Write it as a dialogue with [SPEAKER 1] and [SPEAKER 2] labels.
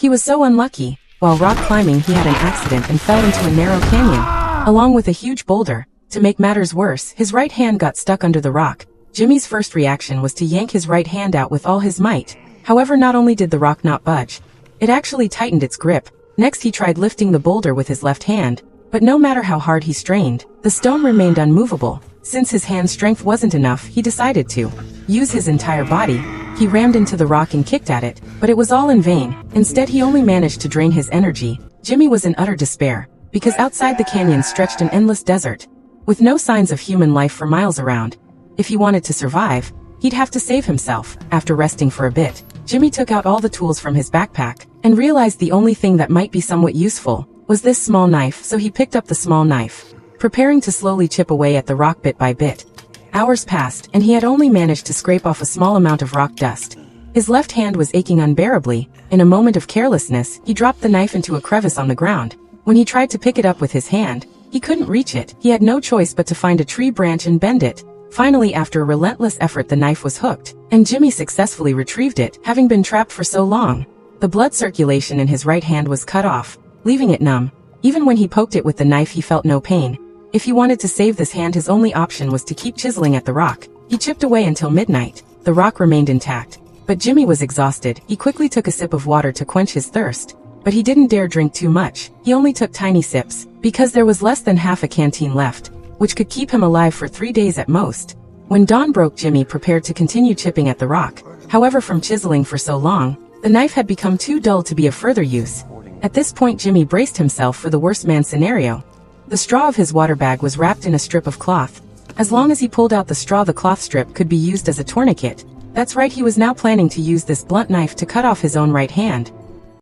[SPEAKER 1] He was so unlucky. While rock climbing, he had an accident and fell into a narrow canyon, along with a huge boulder. To make matters worse, his right hand got stuck under the rock. Jimmy's first reaction was to yank his right hand out with all his might. However, not only did the rock not budge, it actually tightened its grip. Next, he tried lifting the boulder with his left hand, but no matter how hard he strained, the stone remained unmovable. Since his hand strength wasn't enough, he decided to use his entire body. He rammed into the rock and kicked at it, but it was all in vain. Instead, he only managed to drain his energy. Jimmy was in utter despair, because outside the canyon stretched an endless desert, with no signs of human life for miles around. If he wanted to survive, he'd have to save himself. After resting for a bit, Jimmy took out all the tools from his backpack, and realized the only thing that might be somewhat useful was this small knife, so he picked up the small knife, preparing to slowly chip away at the rock bit by bit. Hours passed, and he had only managed to scrape off a small amount of rock dust. His left hand was aching unbearably. In a moment of carelessness, he dropped the knife into a crevice on the ground. When he tried to pick it up with his hand, he couldn't reach it. He had no choice but to find a tree branch and bend it. Finally, after a relentless effort, the knife was hooked, and Jimmy successfully retrieved it, having been trapped for so long. The blood circulation in his right hand was cut off, leaving it numb. Even when he poked it with the knife, he felt no pain. If he wanted to save this hand, his only option was to keep chiseling at the rock. He chipped away until midnight. The rock remained intact, but Jimmy was exhausted. He quickly took a sip of water to quench his thirst, but he didn't dare drink too much. He only took tiny sips, because there was less than half a canteen left, which could keep him alive for 3 days at most. When dawn broke, Jimmy prepared to continue chipping at the rock. However, from chiseling for so long, the knife had become too dull to be of further use. At this point, Jimmy braced himself for the worst man scenario. The straw of his water bag was wrapped in a strip of cloth. As long as he pulled out the straw, the cloth strip could be used as a tourniquet. That's right, he was now planning to use this blunt knife to cut off his own right hand.